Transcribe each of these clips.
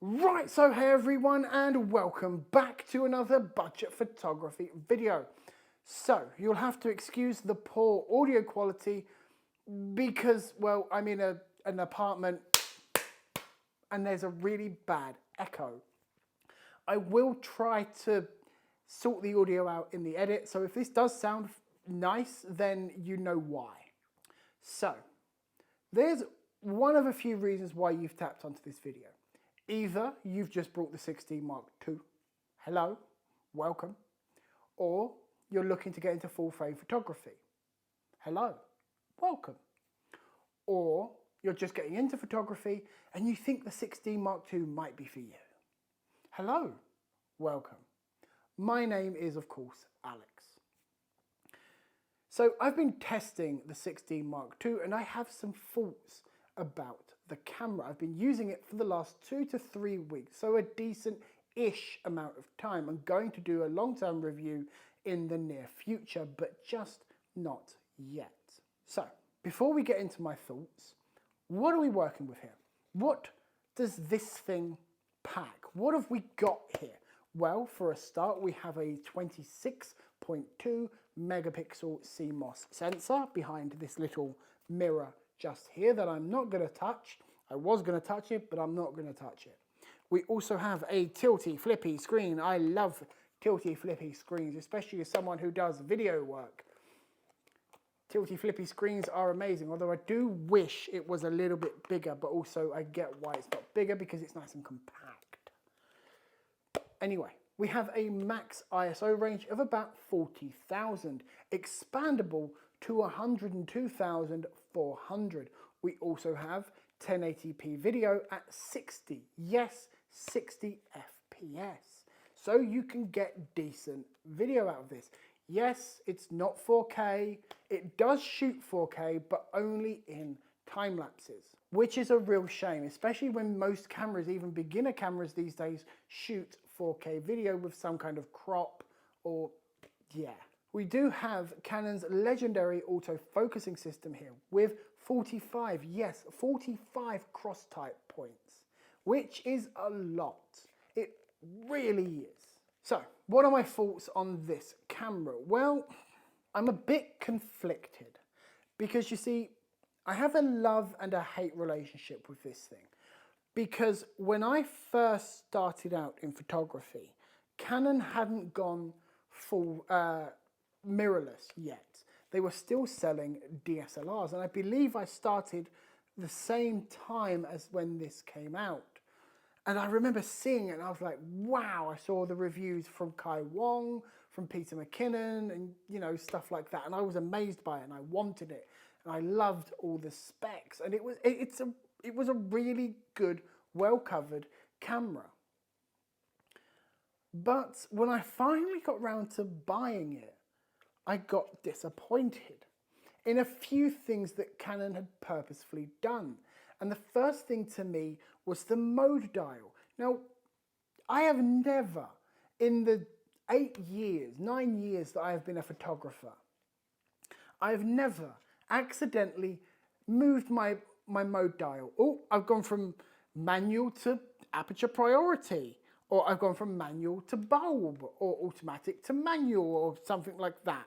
Right, so hey everyone and welcome back to another budget photography video. So, you'll have to excuse the poor audio quality because, well, I'm in an apartment and there's a really bad echo. I will try to sort the audio out in the edit, so if this does sound nice, then you know why. So, there's one of a few reasons why you've tapped onto this video. Either you've just bought the 6D Mark II, hello, welcome, or you're looking to get into full frame photography, hello, welcome, or you're just getting into photography and you think the 6D Mark II might be for you, hello, welcome. My name is, of course, Alex. So I've been testing the 6D Mark II and I have some thoughts about the camera. I've been using it for the last 2 to 3 weeks, so a decent-ish amount of time. I'm going to do a long-term review in the near future, but just not yet. So, before we get into my thoughts, what are we working with here? What does this thing pack? What have we got here? Well, for a start, we have a 26.2 megapixel CMOS sensor behind this little mirror just here that I'm not going to touch. I was going to touch it, but I'm not going to touch it. We also have a tilty flippy screen. I love tilty flippy screens, especially as someone who does video work. Tilty flippy screens are amazing, although I do wish it was a little bit bigger, but also I get why it's not bigger because it's nice and compact. Anyway, we have a max ISO range of about 40,000, expandable to 102,400. We also have 1080p video at 60, yes, 60 FPS. So you can get decent video out of this. Yes, it's not 4K, it does shoot 4K, but only in time lapses, which is a real shame, especially when most cameras, even beginner cameras these days, shoot 4K video with some kind of crop or, yeah. We do have Canon's legendary auto-focusing system here with 45, yes, 45 cross-type points, which is a lot. It really is. So, what are my thoughts on this camera? Well, I'm a bit conflicted because you see, I have a love and a hate relationship with this thing. Because when I first started out in photography, Canon hadn't gone full mirrorless yet. They were still selling DSLRs, and I believe I started the same time as when this came out. And I remember seeing it and I was like, wow, I saw the reviews from Kai Wong, from Peter McKinnon, and you know, stuff like that. And I was amazed by it and I wanted it. And I loved all the specs. And it was a really good, well-covered camera. But when I finally got round to buying it, I got disappointed in a few things that Canon had purposefully done. And the first thing to me was the mode dial. Now, I have never, in the 9 years that I have been a photographer, I have never accidentally moved my mode dial. Oh, I've gone from manual to aperture priority, or I've gone from manual to bulb, or automatic to manual, or something like that.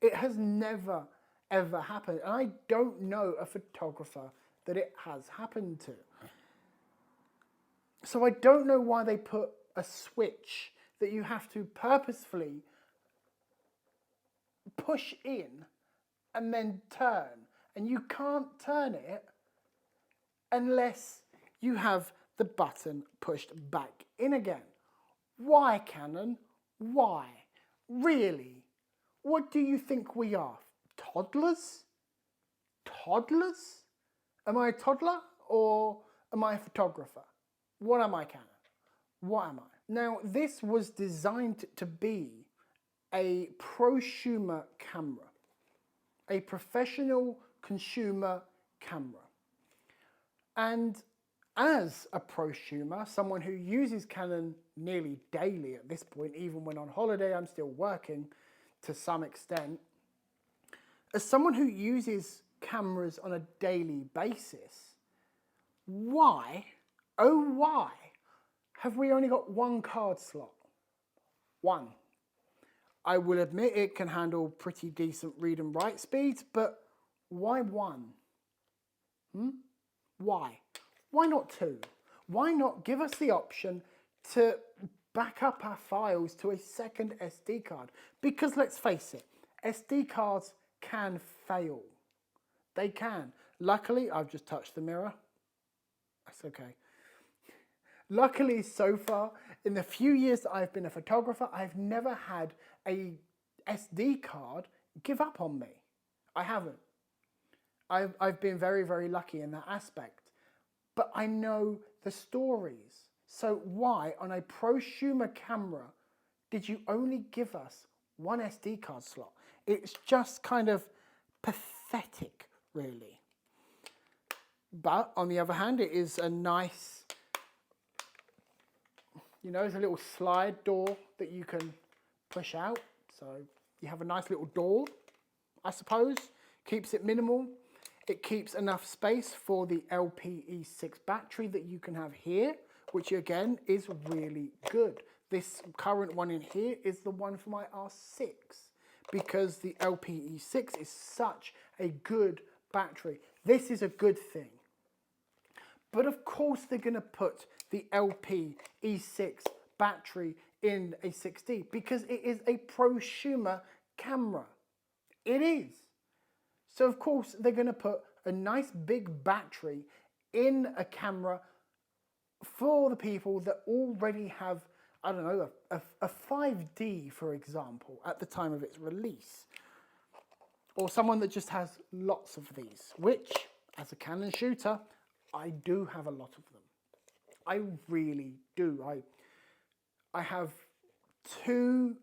It has never, ever happened. And I don't know a photographer that it has happened to. So I don't know why they put a switch that you have to purposefully push in and then turn. And you can't turn it unless you have the button pushed back in again. Why, Canon? Why? Really? What do you think we are? Toddlers? Toddlers? Am I a toddler or am I a photographer? What am I, Canon? What am I? Now, this was designed to be a prosumer camera, a professional consumer camera. And as a prosumer, someone who uses Canon nearly daily at this point, even when on holiday, I'm still working to some extent. As someone who uses cameras on a daily basis, why, oh why, have we only got one card slot? One. I will admit it can handle pretty decent read and write speeds, but why one? Why? Why not two? Why not give us the option to back up our files to a second SD card? Because let's face it, SD cards can fail. They can. Luckily, I've just touched the mirror. That's okay. Luckily, so far, in the few years that I've been a photographer, I've never had a SD card give up on me. I haven't. I've been very, very lucky in that aspect. But I know the stories. So why, on a prosumer camera, did you only give us one SD card slot? It's just kind of pathetic, really. But on the other hand, it is a nice, you know, it's a little slide door that you can push out. So you have a nice little door, I suppose. Keeps it minimal. It keeps enough space for the LPE6 battery that you can have here, which again is really good. This current one in here is the one for my R6 because the LPE6 is such a good battery. This is a good thing. But of course they're going to put the LPE6 battery in a 6D because it is a prosumer camera. It is. So of course they're going to put a nice big battery in a camera for the people that already have, I don't know, a 5D, for example, at the time of its release. Or someone that just has lots of these, which, as a Canon shooter, I do have a lot of them. I really do. I have two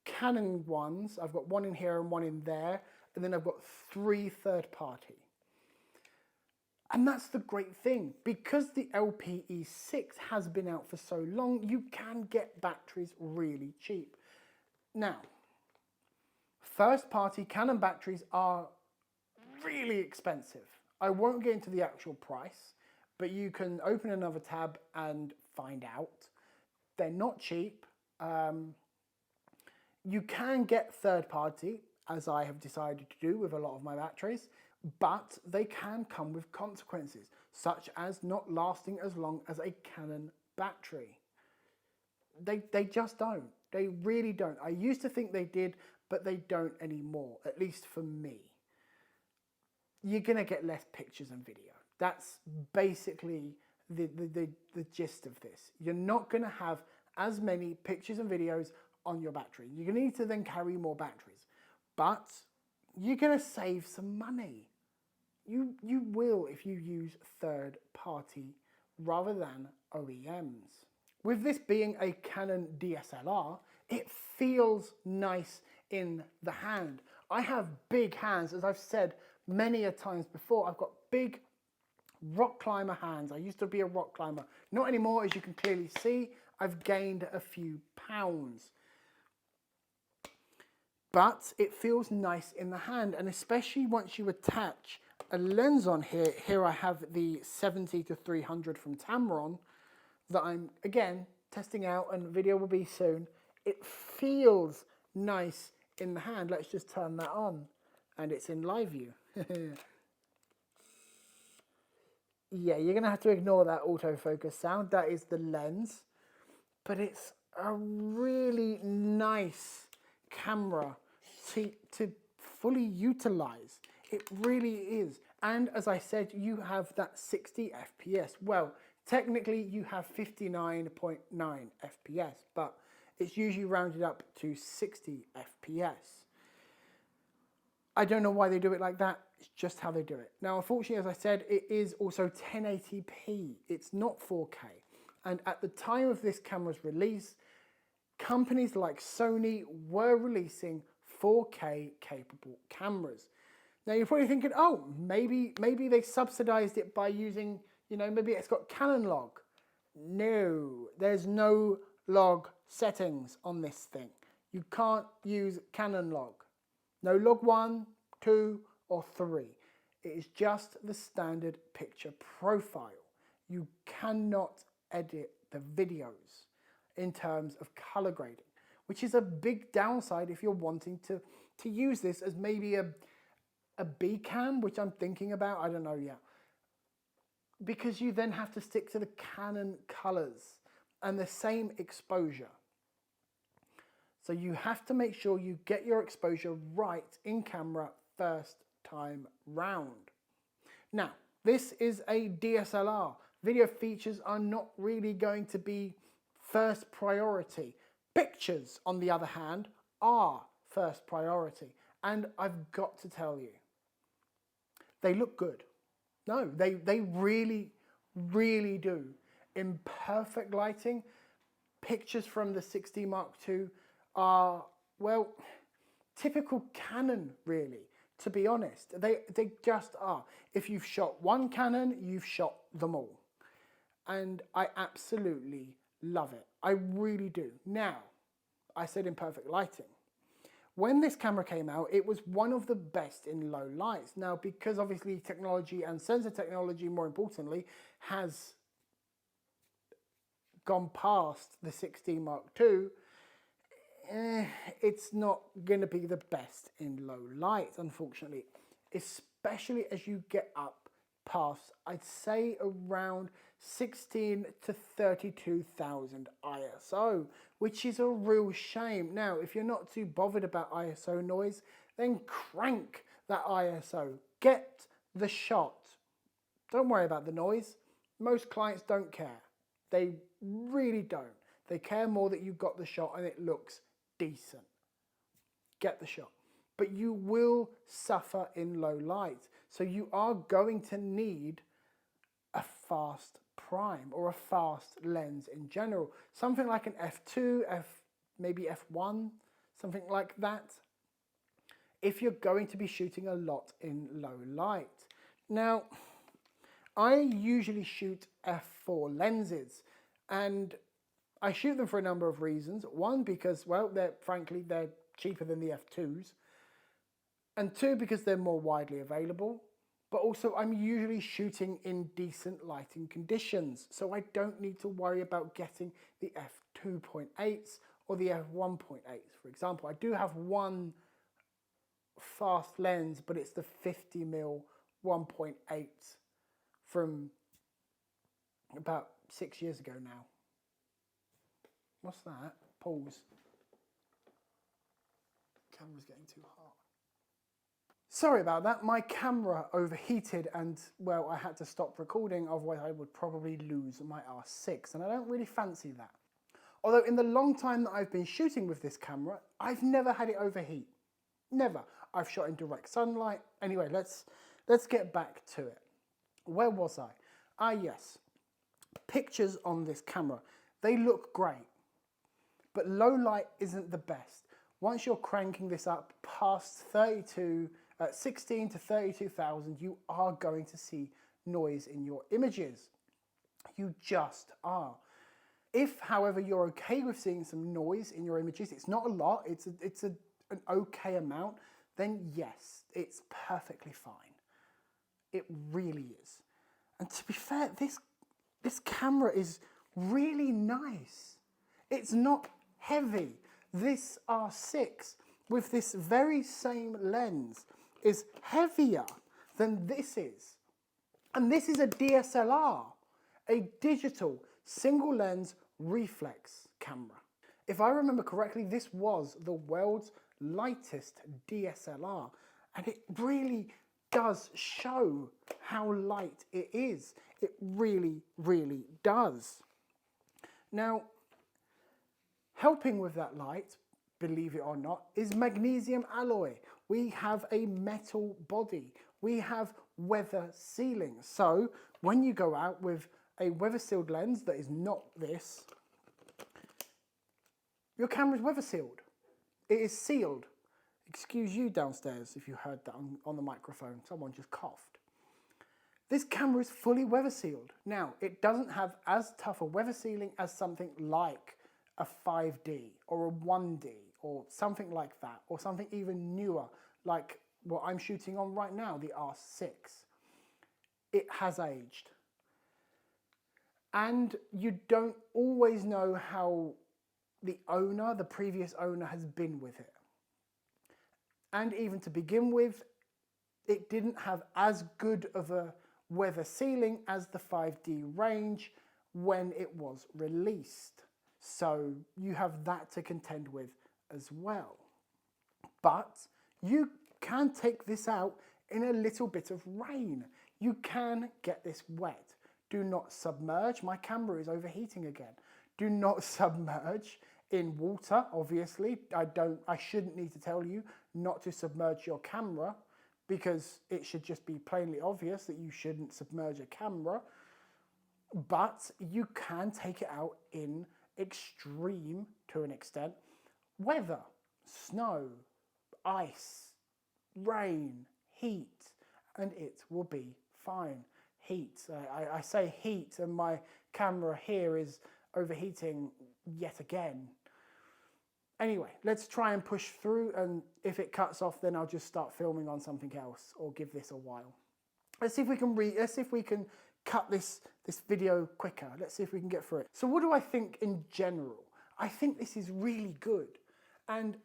Canon ones. I've got one in here and one in there. And then I've got 3 third party. And that's the great thing. Because the LPE6 has been out for so long, you can get batteries really cheap. Now, first party Canon batteries are really expensive. I won't get into the actual price, but you can open another tab and find out. They're not cheap. You can get third party, as I have decided to do with a lot of my batteries, but they can come with consequences, such as not lasting as long as a Canon battery. They just don't. They really don't. I used to think they did, but they don't anymore, at least for me. You're going to get less pictures and video. That's basically the gist of this. You're not going to have as many pictures and videos on your battery. You're going to need to then carry more batteries. But you're going to save some money. You will if you use third party rather than OEMs. With this being a Canon DSLR, it feels nice in the hand. I have big hands, as I've said many a times before. I've got big rock climber hands. I used to be a rock climber. Not anymore, as you can clearly see. I've gained a few pounds. But it feels nice in the hand, and especially once you attach a lens on here. Here I have the 70-300 from Tamron that I'm, again, testing out, and the video will be soon. It feels nice in the hand. Let's just turn that on, and it's in live view. Yeah, you're going to have to ignore that autofocus sound. That is the lens. But it's a really nice camera to fully utilize. It really is. And as I said, you have that 60 FPS. Well, technically you have 59.9 FPS, but it's usually rounded up to 60 FPS. I don't know why they do it like that. It's just how they do it. Now, unfortunately, as I said, it is also 1080p. It's not 4K. And at the time of this camera's release, companies like Sony were releasing 4K capable cameras. Now, you're probably thinking, oh, maybe they subsidized it by using, you know, maybe it's got Canon log. No, there's no log settings on this thing. You can't use Canon log. No log 1, 2, or 3. It is just the standard picture profile. You cannot edit the videos in terms of color grading, which is a big downside if you're wanting to use this as maybe a B cam, which I'm thinking about, I don't know yet. Because you then have to stick to the Canon colors and the same exposure. So you have to make sure you get your exposure right in camera first time round. Now, this is a DSLR. Video features are not really going to be first priority. Pictures, on the other hand, are first priority. And I've got to tell you, they look good. No, they really, really do. In perfect lighting, pictures from the 6D Mark II are, well, typical Canon, really, to be honest. They just are. If you've shot one Canon, you've shot them all. And I absolutely love it. I really do. Now, I said in perfect lighting. When this camera came out, it was one of the best in low lights. Now, because obviously technology and sensor technology, more importantly, has gone past the 6D Mark II, it's not going to be the best in low light, unfortunately, especially as you get up past, I'd say, around 16 to 32,000 ISO, which is a real shame. Now, if you're not too bothered about ISO noise, then crank that ISO. Get the shot. Don't worry about the noise. Most clients don't care. They really don't. They care more that you got the shot and it looks decent. Get the shot. But you will suffer in low light. So you are going to need a fast prime or a fast lens in general. Something like an f2, maybe f1, something like that. If you're going to be shooting a lot in low light. Now, I usually shoot f4 lenses, and I shoot them for a number of reasons. One, because, well, frankly, they're cheaper than the f2s. And two, because they're more widely available. But also, I'm usually shooting in decent lighting conditions, so I don't need to worry about getting the f2.8s or the f1.8s, for example. I do have one fast lens, but it's the 50mm 1.8 from about 6 years ago now. What's that? Pause. Camera's getting too hot. Sorry about that, my camera overheated and, well, I had to stop recording, otherwise I would probably lose my R6, and I don't really fancy that. Although in the long time that I've been shooting with this camera, I've never had it overheat. Never. I've shot in direct sunlight. Anyway, let's get back to it. Where was I? Ah, yes. Pictures on this camera. They look great, but low light isn't the best. Once you're cranking this up past 16 to 32,000, you are going to see noise in your images. You just are. If, however, you're okay with seeing some noise in your images, it's not a lot, it's an okay amount, then yes, it's perfectly fine. It really is. And to be fair, this camera is really nice. It's not heavy. This R6 with this very same lens is heavier than this is. And this is a DSLR, a digital single lens reflex camera. If I remember correctly, this was the world's lightest DSLR, and it really does show how light it is. It really, really does. Now, helping with that light, believe it or not, is magnesium alloy. We have a metal body. We have weather sealing. So when you go out with a weather sealed lens that is not this, your camera's weather sealed. It is sealed. Excuse you downstairs if you heard that on the microphone. Someone just coughed. This camera is fully weather sealed. Now, it doesn't have as tough a weather sealing as something like a 5D or a 1D or something like that, or something even newer like what I'm shooting on right now, the R6. It has aged. And you don't always know how the previous owner has been with it. And even to begin with, it didn't have as good of a weather sealing as the 5D range when it was released. So you have that to contend with as well. But you can take this out in a little bit of rain. You can get this wet. Do not submerge. My camera is overheating again. Do not submerge in water, obviously. I shouldn't need to tell you not to submerge your camera, because it should just be plainly obvious that you shouldn't submerge a camera. But you can take it out in extreme, to an extent, weather, snow, ice, rain, heat, and it will be fine. Heat, I say heat, and my camera here is overheating yet again. Anyway, let's try and push through, and if it cuts off, then I'll just start filming on something else or give this a while. Let's see if we can cut this video quicker. Let's see if we can get through it. So what do I think in general? I think this is really good. And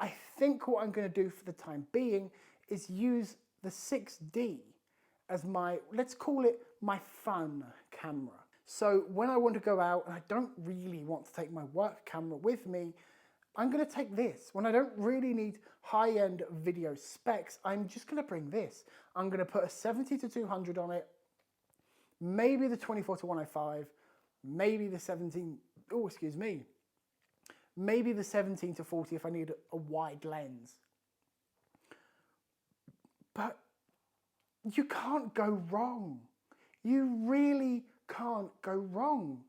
I think what I'm going to do for the time being is use the 6D as my, let's call it my fun camera. So when I want to go out and I don't really want to take my work camera with me, I'm going to take this. When I don't really need high-end video specs, I'm just going to bring this. I'm going to put a 70-200 on it, maybe the 24-105, maybe the 17, oh, excuse me, maybe the 17-40 if I need a wide lens. But you can't go wrong. You really can't go wrong.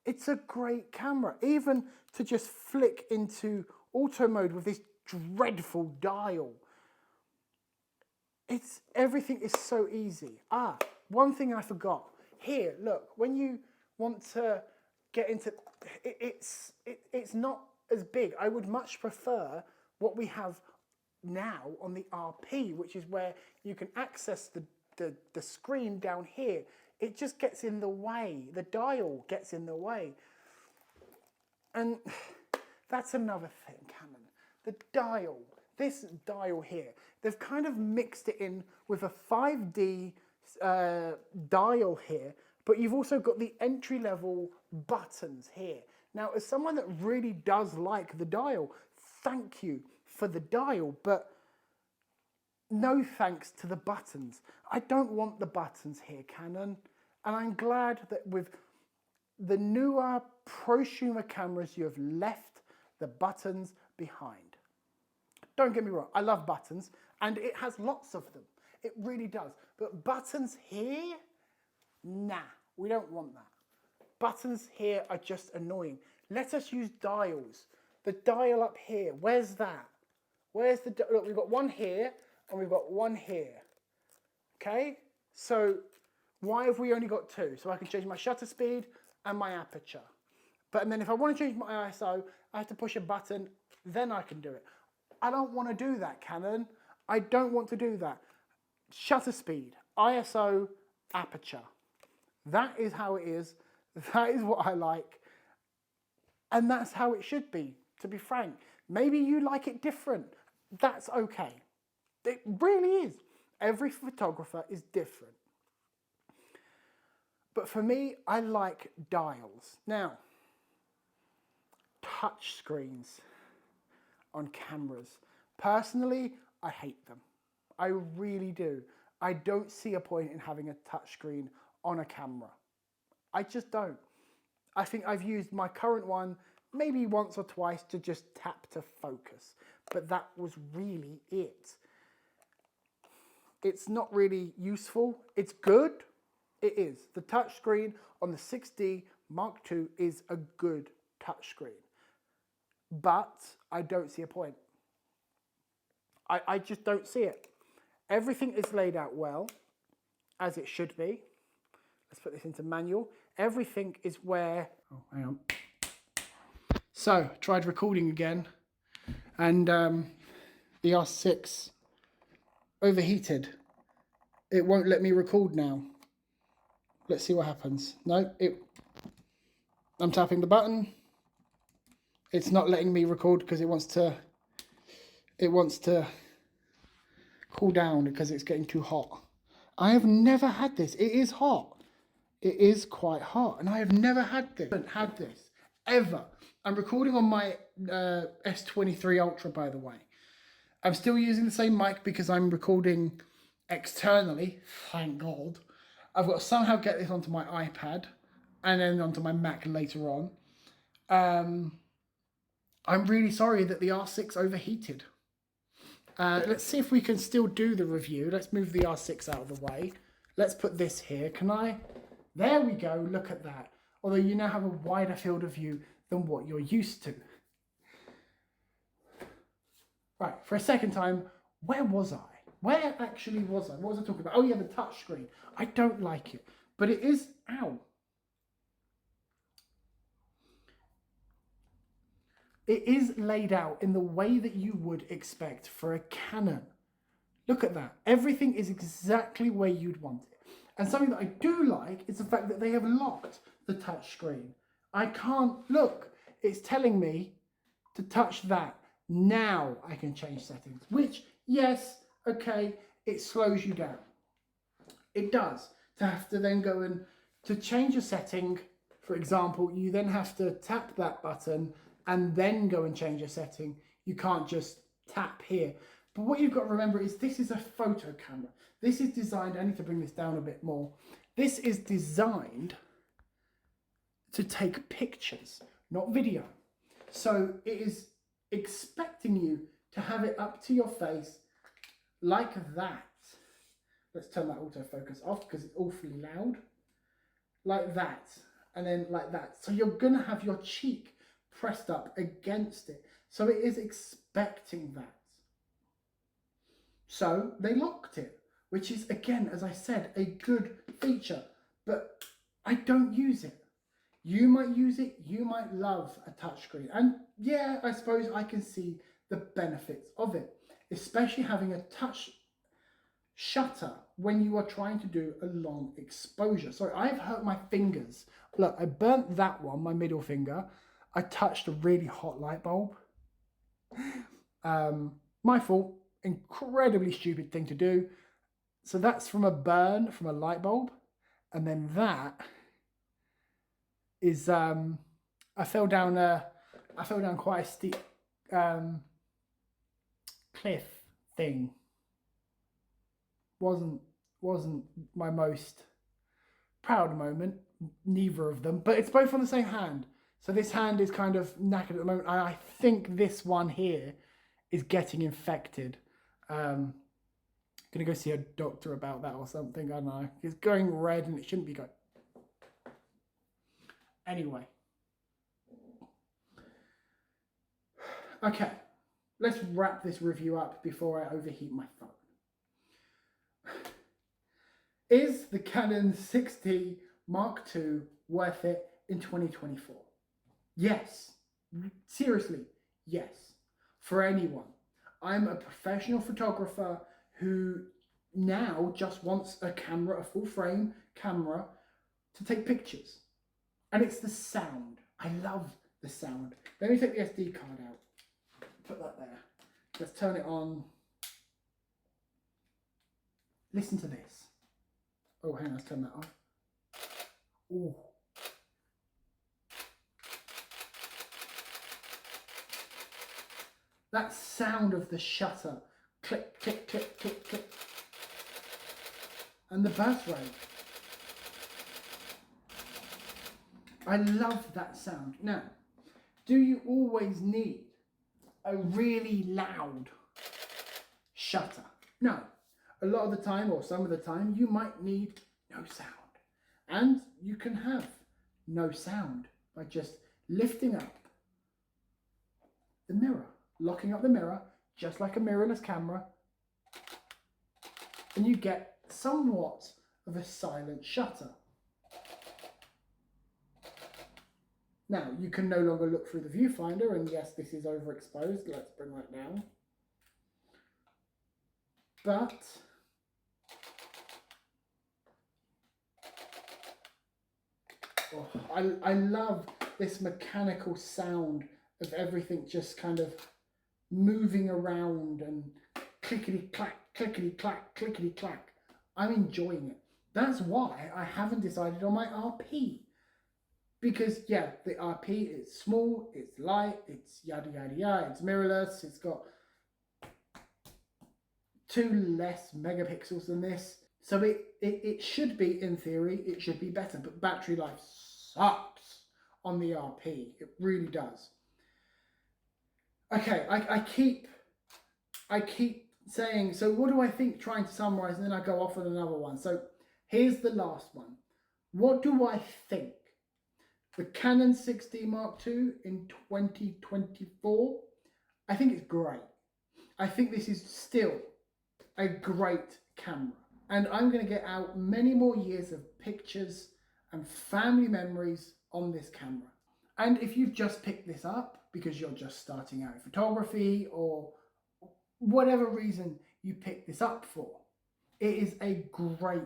It's a great camera, even to just flick into auto mode with this dreadful dial. Everything is so easy. One thing I forgot. Here, look, when you want to get into, it's not as big. I would much prefer what we have now on the RP, which is where you can access the screen down here. It just gets in the way. The dial gets in the way. And that's another thing, Canon. The dial, this dial here, they've kind of mixed it in with a 5D dial here, but you've also got the entry-level buttons here. Now, as someone that really does like the dial, thank you for the dial, but no thanks to the buttons. I don't want the buttons here, Canon. And I'm glad that with the newer prosumer cameras, you have left the buttons behind. Don't get me wrong, I love buttons, and it has lots of them. It really does. But buttons here? Nah, we don't want that. Buttons here are just annoying. Let us use dials. The dial up here, where's that? Where's the, look, we've got one here, and we've got one here. Okay? So why have we only got two? So I can change my shutter speed and my aperture. And then if I want to change my ISO, I have to push a button, then I can do it. I don't want to do that, Canon. I don't want to do that. Shutter speed, ISO, aperture. That is how it is. That is what I like. And that's how it should be, to be frank. Maybe you like it different. That's okay. It really is. Every photographer is different. But for me, I like dials. Now, touch screens on cameras. Personally, I hate them. I really do. I don't see a point in having a touch screen on a camera. I just don't. I think I've used my current one maybe once or twice to just tap to focus, but that was really it. It's not really useful. It's good. It is. The touch screen on the 6D Mark II is a good touch screen, but I don't see a point. I just don't see it. Everything is laid out well, as it should be. Let's put this into manual. Everything is where, oh, hang on. So, tried recording again, and the R6 overheated. It won't let me record now. Let's see what happens. No, I'm tapping the button. It's not letting me record because it wants to cool down because it's getting too hot. I have never had this. It is hot. It is quite hot, and I have never had this. I haven't had this ever. I'm recording on my S23 Ultra, by the way. I'm still using the same mic because I'm recording externally. Thank God. I've got to somehow get this onto my iPad and then onto my Mac later on. I'm really sorry that the R6 overheated. Let's see if we can still do the review. Let's move the R6 out of the way. Let's put this here. Can I? There we go. Look at that. Although you now have a wider field of view than what you're used to. Right, for a second time, where was I? Where actually was I? What was I talking about? Oh yeah, the touch screen. I don't like it, but it is, ow. It is laid out in the way that you would expect for a Canon. Look at that. Everything is exactly where you'd want it. And something that I do like is the fact that they have locked the touch screen. I can't, look, it's telling me to touch that. Now I can change settings, which, yes, okay, it slows you down. It does. To have to then go and to change a setting, for example, you then have to tap that button and then go and change a setting. You can't just tap here. But what you've got to remember is this is a photo camera. This is designed, I need to bring this down a bit more. This is designed to take pictures, not video. So it is expecting you to have it up to your face like that. Let's turn that autofocus off because it's awfully loud. Like that, and then like that. So you're gonna have your cheek pressed up against it. So it is expecting that. So they locked it, which is, again, as I said, a good feature, but I don't use it. You might use it, you might love a touchscreen. And yeah, I suppose I can see the benefits of it, especially having a touch shutter when you are trying to do a long exposure. Sorry, I've hurt my fingers. Look, I burnt that one, my middle finger. I touched a really hot light bulb. My fault, incredibly stupid thing to do. So that's from a burn from a light bulb. And then that is, I fell down quite a steep cliff thing. Wasn't my most proud moment, neither of them, but it's both on the same hand. So this hand is kind of knackered at the moment. I think this one here is getting infected. Gonna go see a doctor about that or something, I don't know. It's going red and it shouldn't be going. Anyway. Okay, let's wrap this review up before I overheat my phone. Is the Canon 6D Mark II worth it in 2024? Yes. Seriously, yes. For anyone. I'm a professional photographer who now just wants a camera, a full frame camera to take pictures. And it's the sound. I love the sound. Let me take the SD card out. Put that there. Let's turn it on. Listen to this. Oh, hang on, let's turn that on. Ooh. That sound of the shutter. Click, click, click, click, click. And the burst rate. I love that sound. Now, do you always need a really loud shutter? No. A lot of the time, or some of the time, you might need no sound. And you can have no sound by just lifting up the mirror, locking up the mirror, just like a mirrorless camera, and you get somewhat of a silent shutter. Now, you can no longer look through the viewfinder, and yes, this is overexposed. Let's bring that down. But Oh, I love this mechanical sound of everything just kind of moving around and clickety-clack, clickety-clack, clickety-clack. I'm enjoying it. That's why I haven't decided on my RP. Because, yeah, the RP is small, it's light, it's yada yada yada, it's mirrorless, it's got 2 less megapixels than this. So it should be, in theory, it should be better. But battery life sucks on the RP. It really does. Okay, I keep saying, so what do I think, trying to summarize, and then I go off on another one. So here's the last one. What do I think? The Canon 6D Mark II in 2024, I think it's great. I think this is still a great camera. And I'm going to get out many more years of pictures and family memories on this camera. And if you've just picked this up because you're just starting out in photography or whatever reason you picked this up for, it is a great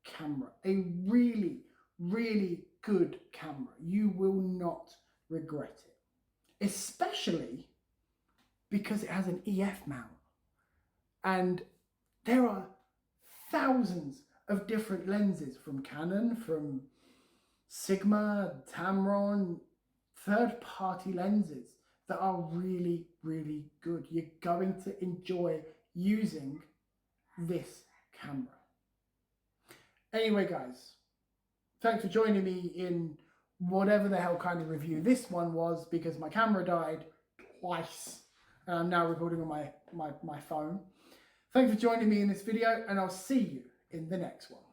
camera. A really, really good camera. You will not regret it. Especially because it has an EF mount. And there are thousands of different lenses from Canon, from Sigma, Tamron, third-party lenses that are really, really good. You're going to enjoy using this camera. Anyway, guys, thanks for joining me in whatever the hell kind of review this one was, because my camera died twice and I'm now recording on my phone. Thanks for joining me in this video, and I'll see you in the next one.